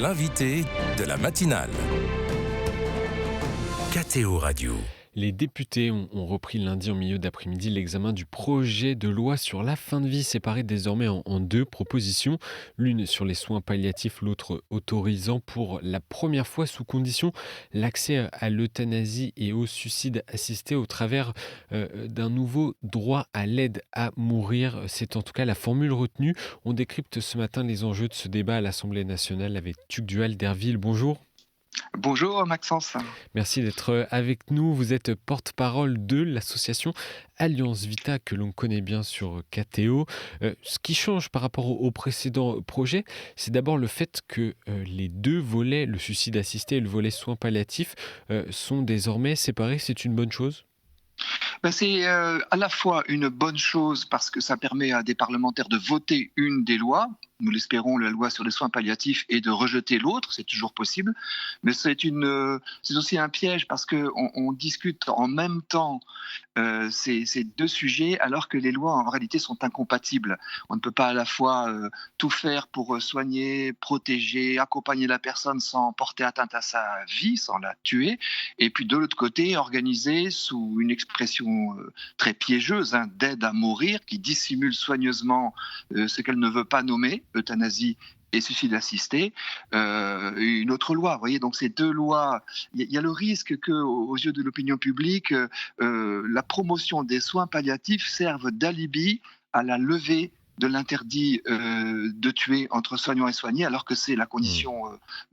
l'invité de la matinale. KTO Radio. Les députés ont repris lundi en milieu d'après-midi l'examen du projet de loi sur la fin de vie, séparé désormais en deux propositions, l'une sur les soins palliatifs, l'autre autorisant pour la première fois sous condition l'accès à l'euthanasie et au suicide assisté au travers d'un nouveau droit à l'aide à mourir. C'est en tout cas la formule retenue. On décrypte ce matin les enjeux de ce débat à l'Assemblée nationale avec Tugdual Derville. Bonjour. Bonjour Maxence. Merci d'être avec nous. Vous êtes porte-parole de l'association Alliance Vita que l'on connaît bien sur KTO. Ce qui change par rapport au précédent projet, c'est d'abord le fait que les deux volets, le suicide assisté et le volet soins palliatifs, sont désormais séparés. C'est une bonne chose ? C'est à la fois une bonne chose parce que ça permet à des parlementaires de voter une des lois, nous l'espérons, la loi sur les soins palliatifs, et de rejeter l'autre, c'est toujours possible. Mais c'est aussi un piège parce qu'on discute en même temps ces deux sujets alors que les lois en réalité sont incompatibles. On ne peut pas à la fois tout faire pour soigner, protéger, accompagner la personne sans porter atteinte à sa vie, sans la tuer, et puis de l'autre côté organiser sous une expression très piégeuse d'aide à mourir qui dissimule soigneusement ce qu'elle ne veut pas nommer, euthanasie et suicide assisté, une autre loi. Vous voyez, donc ces deux lois, il y a le risque que, aux yeux de l'opinion publique, la promotion des soins palliatifs serve d'alibi à la levée de l'interdit de tuer entre soignants et soignés, alors que c'est la condition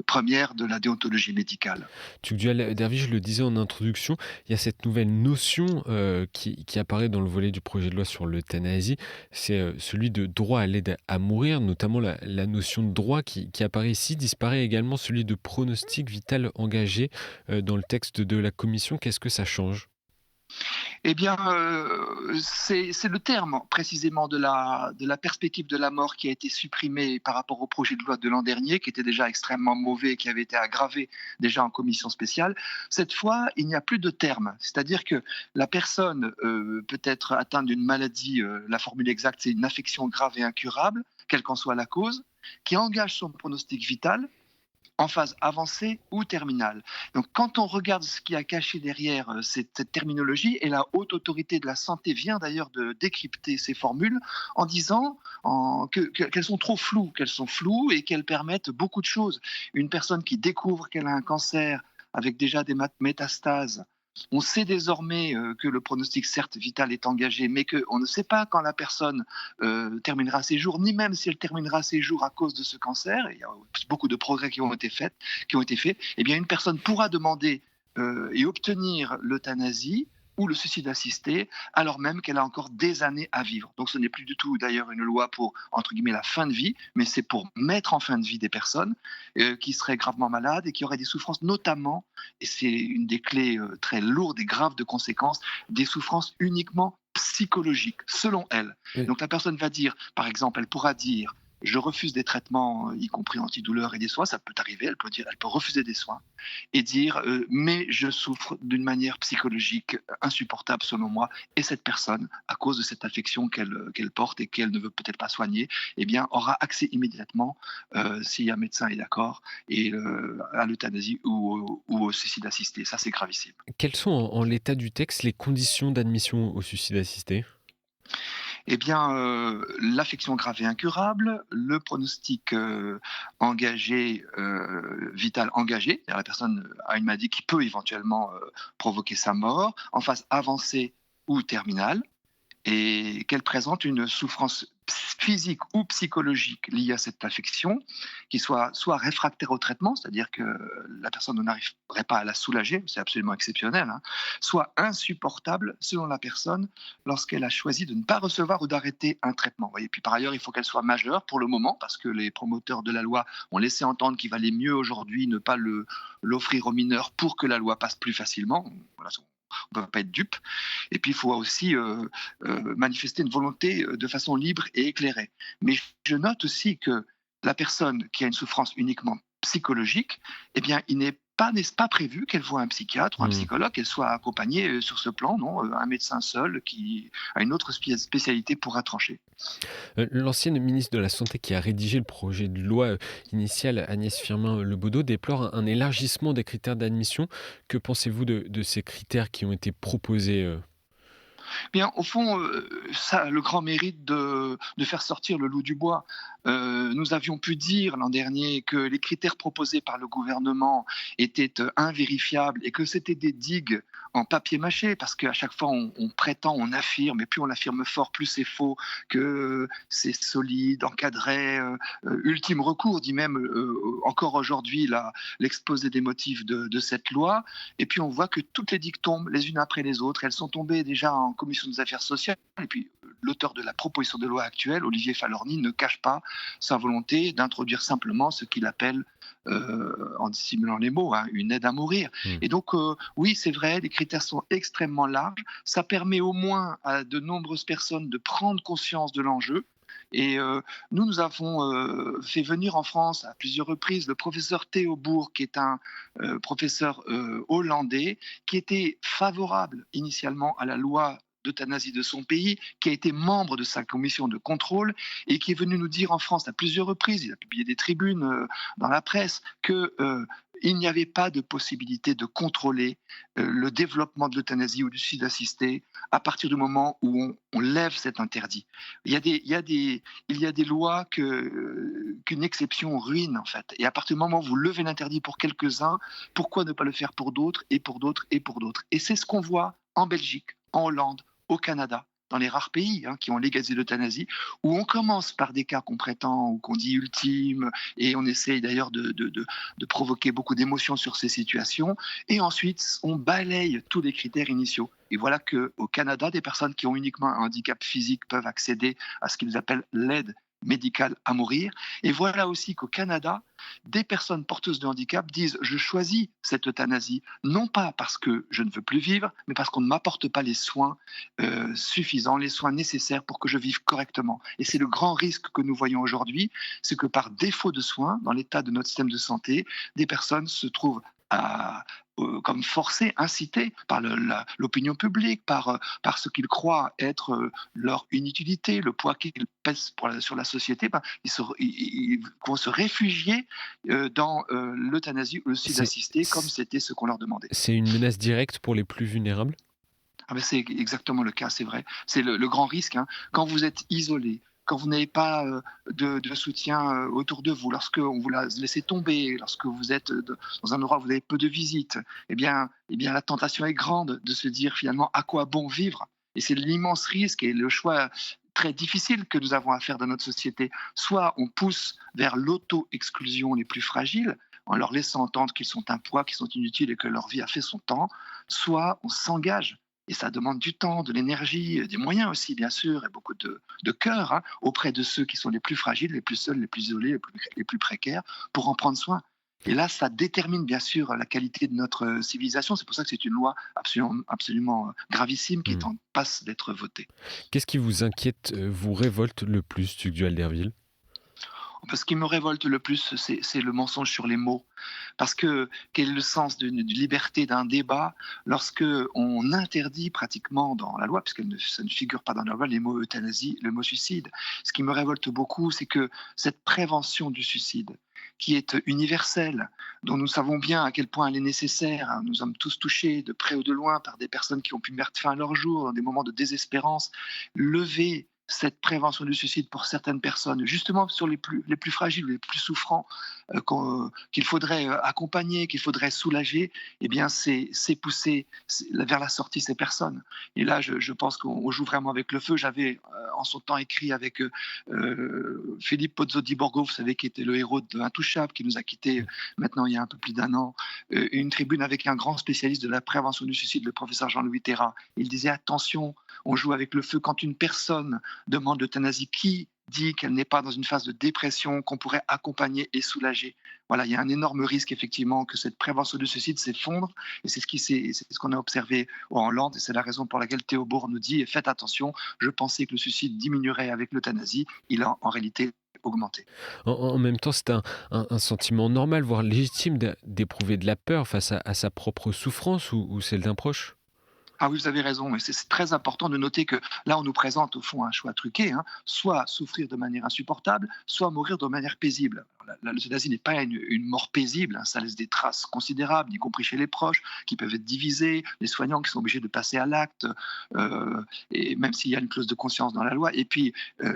première de la déontologie médicale. Tugdual Derville, je le disais en introduction, il y a cette nouvelle notion qui apparaît dans le volet du projet de loi sur l'euthanasie, c'est celui de droit à l'aide à mourir, notamment la notion de droit qui apparaît ici, disparaît également celui de pronostic vital engagé dans le texte de la commission. Qu'est-ce que ça change ? Eh bien, c'est le terme précisément de la perspective de la mort qui a été supprimé par rapport au projet de loi de l'an dernier, qui était déjà extrêmement mauvais, qui avait été aggravé déjà en commission spéciale. Cette fois, il n'y a plus de terme, c'est-à-dire que la personne peut être atteinte d'une maladie, la formule exacte c'est une affection grave et incurable, quelle qu'en soit la cause, qui engage son pronostic vital, en phase avancée ou terminale. Donc quand on regarde ce qui a caché derrière cette terminologie, et la haute autorité de la santé vient d'ailleurs de décrypter ces formules en disant qu'elles sont trop floues, et qu'elles permettent beaucoup de choses. Une personne qui découvre qu'elle a un cancer avec déjà des métastases, on sait désormais que le pronostic certes vital est engagé, mais qu'on ne sait pas quand la personne terminera ses jours, ni même si elle terminera ses jours à cause de ce cancer. Il y a beaucoup de progrès qui ont été faits. Eh bien, une personne pourra demander et obtenir l'euthanasie ou le suicide assisté, alors même qu'elle a encore des années à vivre. Donc ce n'est plus du tout d'ailleurs une loi pour, entre guillemets, la fin de vie, mais c'est pour mettre en fin de vie des personnes qui seraient gravement malades et qui auraient des souffrances, notamment, et c'est une des clés très lourdes et graves de conséquences, des souffrances uniquement psychologiques, selon elle. Oui. Donc la personne va dire, par exemple, elle pourra dire je refuse des traitements, y compris antidouleurs et des soins, ça peut arriver, elle peut refuser des soins et dire mais je souffre d'une manière psychologique insupportable selon moi, et cette personne, à cause de cette affection qu'elle porte et qu'elle ne veut peut-être pas soigner, eh bien, aura accès immédiatement, si un médecin est d'accord, à l'euthanasie ou au suicide assisté. Ça, c'est gravissime. Quelles sont en l'état du texte les conditions d'admission au suicide assisté ? Eh bien, l'affection grave et incurable, le pronostic engagé, vital engagé, c'est-à-dire la personne a une maladie qui peut éventuellement provoquer sa mort, en phase avancée ou terminale, et qu'elle présente une souffrance physique ou psychologique liée à cette affection, qui soit réfractaire au traitement, c'est-à-dire que la personne n'arriverait pas à la soulager, c'est absolument exceptionnel, soit insupportable selon la personne lorsqu'elle a choisi de ne pas recevoir ou d'arrêter un traitement. Et puis par ailleurs, il faut qu'elle soit majeure pour le moment, parce que les promoteurs de la loi ont laissé entendre qu'il valait mieux aujourd'hui ne pas l'offrir aux mineurs pour que la loi passe plus facilement. Voilà, on ne peut pas être dupe. Et puis, il faut aussi manifester une volonté de façon libre et éclairée. Mais je note aussi que la personne qui a une souffrance uniquement psychologique, eh bien, il n'est n'est-ce pas prévu qu'elle voie un psychiatre ou un Mmh. psychologue, qu'elle soit accompagnée sur ce plan, non, un médecin seul qui a une autre spécialité pourra trancher. L'ancienne ministre de la Santé qui a rédigé le projet de loi, initial, Agnès Firmin-Lebaudot, déplore un élargissement des critères d'admission. Que pensez-vous de ces critères qui ont été proposés? Bien, au fond, ça a le grand mérite de faire sortir le loup du bois. Nous avions pu dire l'an dernier que les critères proposés par le gouvernement étaient invérifiables et que c'était des digues en papier mâché, parce qu'à chaque fois on prétend, on affirme, et plus on affirme fort, plus c'est faux, que c'est solide, encadré, ultime recours, dit même encore aujourd'hui l'exposé des motifs de cette loi. Et puis on voit que toutes les digues tombent les unes après les autres. Elles sont tombées déjà en commission des affaires sociales. Et puis l'auteur de la proposition de loi actuelle, Olivier Falorni, ne cache pas sa volonté d'introduire simplement ce qu'il appelle, en dissimulant les mots, hein, une aide à mourir. Mmh. Et donc oui, c'est vrai, les critères sont extrêmement larges. Ça permet au moins à de nombreuses personnes de prendre conscience de l'enjeu. Et nous avons fait venir en France à plusieurs reprises le professeur Theo Bourg, qui est un professeur hollandais, qui était favorable initialement à la loi d'euthanasie de son pays, qui a été membre de sa commission de contrôle et qui est venu nous dire en France à plusieurs reprises, il a publié des tribunes dans la presse, que il n'y avait pas de possibilité de contrôler le développement de l'euthanasie ou du suicide assisté à partir du moment où on lève cet interdit. Il y a des lois qu'une exception ruine, en fait. Et à partir du moment où vous levez l'interdit pour quelques-uns, pourquoi ne pas le faire pour d'autres et pour d'autres et pour d'autres? Et c'est ce qu'on voit en Belgique, en Hollande, au Canada, dans les rares pays qui ont légalisé l'euthanasie, où on commence par des cas qu'on prétend ou qu'on dit ultimes, et on essaye d'ailleurs de provoquer beaucoup d'émotions sur ces situations, et ensuite on balaye tous les critères initiaux. Et voilà qu'au Canada, des personnes qui ont uniquement un handicap physique peuvent accéder à ce qu'ils appellent l'aide médicale à mourir. Et voilà aussi qu'au Canada, des personnes porteuses de handicap disent: je choisis cette euthanasie, non pas parce que je ne veux plus vivre, mais parce qu'on ne m'apporte pas les soins suffisants, les soins nécessaires pour que je vive correctement. Et c'est le grand risque que nous voyons aujourd'hui, c'est que par défaut de soins, dans l'état de notre système de santé, des personnes se trouvent comme forcés, incités par l'opinion publique, par ce qu'ils croient être leur inutilité, le poids qu'ils pèsent sur la société. Ils vont se réfugier dans l'euthanasie ou le suicide C'est assisté, comme c'était ce qu'on leur demandait. c'est une menace directe pour les plus vulnérables? Ah ben c'est exactement le cas, c'est vrai. C'est le grand risque. Quand vous êtes isolé, quand vous n'avez pas de soutien autour de vous, lorsque on vous l'a laissé tomber, lorsque vous êtes dans un endroit où vous avez peu de visites, eh bien la tentation est grande de se dire finalement à quoi bon vivre. Et c'est l'immense risque et le choix très difficile que nous avons à faire dans notre société. Soit on pousse vers l'auto-exclusion les plus fragiles, en leur laissant entendre qu'ils sont un poids, qu'ils sont inutiles et que leur vie a fait son temps, soit on s'engage. Et ça demande du temps, de l'énergie, des moyens aussi, bien sûr, et beaucoup de cœur auprès de ceux qui sont les plus fragiles, les plus seuls, les plus isolés, les plus précaires, pour en prendre soin. Et là, ça détermine bien sûr la qualité de notre civilisation. C'est pour ça que c'est une loi absolument gravissime qui est Mmh. en passe d'être votée. Qu'est-ce qui vous inquiète, vous révolte le plus, Tugdual Alderweireld? Ce qui me révolte le plus, c'est le mensonge sur les mots. Parce que quel est le sens d'une liberté d'un débat lorsque on interdit pratiquement dans la loi, puisque ça ne figure pas dans la loi, les mots euthanasie, le mot suicide. Ce qui me révolte beaucoup, c'est que cette prévention du suicide, qui est universelle, dont nous savons bien à quel point elle est nécessaire. Nous sommes tous touchés de près ou de loin par des personnes qui ont pu mettre fin à leur jour dans des moments de désespérance. Lever cette prévention du suicide pour certaines personnes, justement sur les plus fragiles, les plus souffrants, qu'il faudrait accompagner, qu'il faudrait soulager, eh bien c'est pousser vers la sortie ces personnes. Et là, je pense qu'on joue vraiment avec le feu. J'avais en son temps écrit avec Philippe Pozzo di Borgo, vous savez, qui était le héros de Intouchable, qui nous a quittés maintenant il y a un peu plus d'un an, une tribune avec un grand spécialiste de la prévention du suicide, le professeur Jean-Louis Terra. Il disait: attention, on joue avec le feu quand une personne demande l'euthanasie. Qui dit qu'elle n'est pas dans une phase de dépression, qu'on pourrait accompagner et soulager. Voilà, il y a un énorme risque effectivement que cette prévention du suicide s'effondre et c'est ce qu'on a observé en Hollande et c'est la raison pour laquelle Théo Bourg nous dit faites attention, je pensais que le suicide diminuerait avec l'euthanasie, il a en réalité augmenté. En même temps, c'est un sentiment normal, voire légitime d'éprouver de la peur face à sa propre souffrance ou celle d'un proche? Ah oui, vous avez raison, mais c'est très important de noter que là, on nous présente au fond un choix truqué, hein, soit souffrir de manière insupportable, soit mourir de manière paisible. Alors, l'euthanasie n'est pas une mort paisible, hein, ça laisse des traces considérables, y compris chez les proches, qui peuvent être divisés, les soignants qui sont obligés de passer à l'acte, et même s'il y a une clause de conscience dans la loi. Et puis,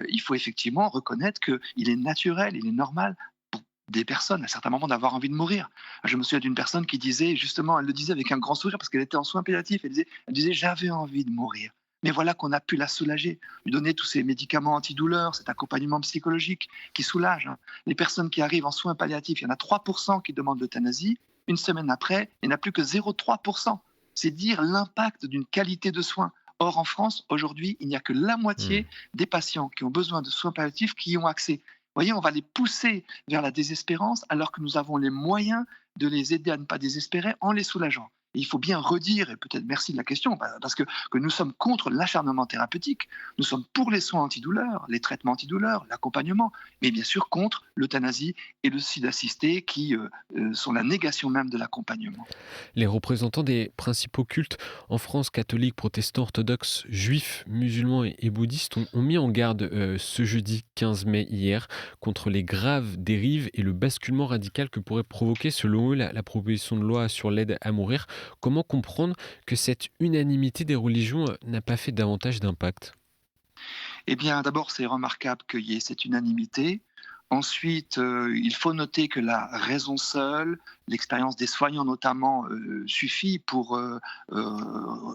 il faut effectivement reconnaître qu'il est naturel, il est normal pour des personnes à certains moments d'avoir envie de mourir. Je me souviens d'une personne qui disait, justement, elle le disait avec un grand sourire parce qu'elle était en soins palliatifs, elle disait j'avais envie de mourir. Mais voilà qu'on a pu la soulager, lui donner tous ces médicaments antidouleurs, cet accompagnement psychologique qui soulage, hein. Les personnes qui arrivent en soins palliatifs, il y en a 3% qui demandent l'euthanasie. Une semaine après, il n'y en a plus que 0,3%. C'est dire l'impact d'une qualité de soins. Or, en France, aujourd'hui, il n'y a que la Mmh. moitié des patients qui ont besoin de soins palliatifs qui y ont accès. Vous voyez, on va les pousser vers la désespérance alors que nous avons les moyens de les aider à ne pas désespérer en les soulageant. Et il faut bien redire, et peut-être merci de la question, parce que nous sommes contre l'acharnement thérapeutique, nous sommes pour les soins antidouleurs, les traitements antidouleurs, l'accompagnement, mais bien sûr contre l'euthanasie et le suicide assisté qui sont la négation même de l'accompagnement. Les représentants des principaux cultes en France, catholiques, protestants, orthodoxes, juifs, musulmans et bouddhistes, ont mis en garde ce jeudi 15 mai hier contre les graves dérives et le basculement radical que pourrait provoquer, selon eux, la proposition de loi sur l'aide à mourir. Comment comprendre que cette unanimité des religions n'a pas fait davantage d'impact? Eh bien, d'abord, c'est remarquable qu'il y ait cette unanimité. Ensuite, il faut noter que la raison seule, l'expérience des soignants notamment, suffit pour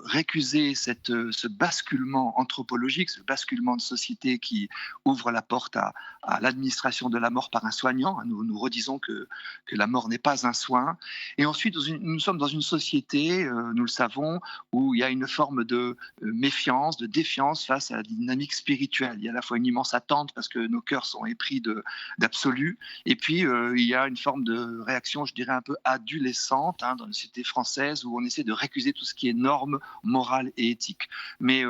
récuser ce basculement anthropologique, ce basculement de société qui ouvre la porte à l'administration de la mort par un soignant. Nous redisons que la mort n'est pas un soin. Et ensuite, nous sommes dans une société, nous le savons, où il y a une forme de méfiance, de défiance face à la dynamique spirituelle. Il y a à la fois une immense attente parce que nos cœurs sont épris d'absolu. Et puis, il y a une forme de réaction, je dirais, un peu adolescente dans la société française où on essaie de récuser tout ce qui est normes morales et éthiques. Mais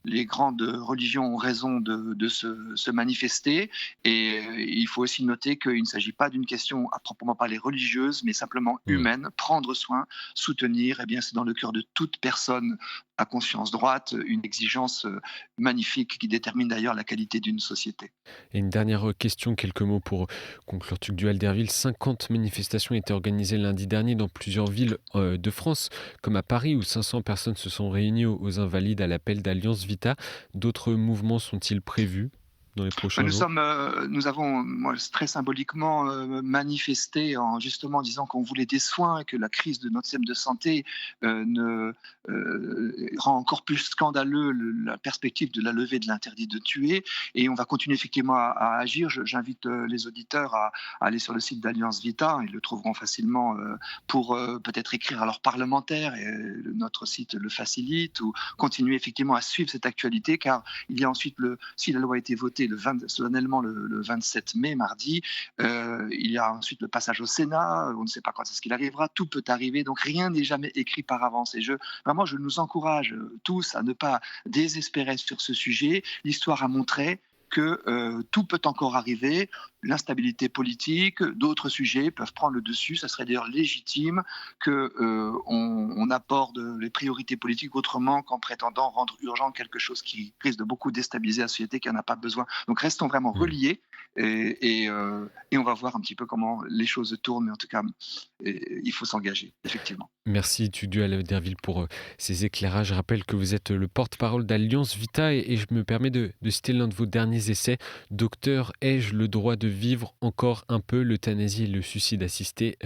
les grandes religions ont raison de se manifester et il faut aussi noter qu'il ne s'agit pas d'une question à proprement parler religieuse, mais simplement Mmh. humaine. Prendre soin, soutenir, eh bien, c'est dans le cœur de toute personne à conscience droite une exigence magnifique qui détermine d'ailleurs la qualité d'une société. Et une dernière question, quelques mots pour conclure. Tugdual Derville. 50 manifestations étaient organisées lundi dernier dans plusieurs villes de France, comme à Paris, où 500 personnes se sont réunies aux Invalides à l'appel d'Alliance Vita. D'autres mouvements sont-ils prévus dans les prochains jours? Nous avons, moi, très symboliquement manifesté en justement disant qu'on voulait des soins et que la crise de notre système de santé rend encore plus scandaleux la perspective de la levée de l'interdit de tuer. Et on va continuer effectivement à agir. J'invite les auditeurs à aller sur le site d'Alliance Vita. Ils le trouveront facilement pour peut-être écrire à leurs parlementaires. Et notre site le facilite ou continuer effectivement à suivre cette actualité car il y a ensuite, si la loi a été votée solennellement le 27 mai, mardi, il y a ensuite le passage au Sénat, on ne sait pas quand est-ce qu'il arrivera, tout peut arriver, donc rien n'est jamais écrit par avance. Et vraiment, je nous encourage tous à ne pas désespérer sur ce sujet. L'histoire a montré que tout peut encore arriver, l'instabilité politique, d'autres sujets peuvent prendre le dessus. Ça serait d'ailleurs légitime qu'on aborde les priorités politiques autrement qu'en prétendant rendre urgent quelque chose qui risque de beaucoup déstabiliser la société qui n'en a pas besoin. Donc restons vraiment Mmh. reliés et on va voir un petit peu comment les choses tournent. Mais en tout cas, il faut s'engager, effectivement. Merci Tugdual Derville pour ces éclairages. Je rappelle que vous êtes le porte-parole d'Alliance Vita et je me permets de citer l'un de vos derniers essais. Docteur, ai-je le droit de vivre encore un peu l'euthanasie et le suicide assisté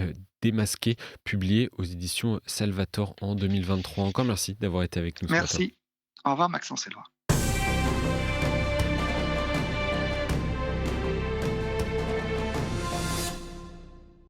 démasqué, publié aux éditions Salvator en 2023. Encore merci d'avoir été avec nous ce matin. Merci. Au revoir, Maxence Éloi.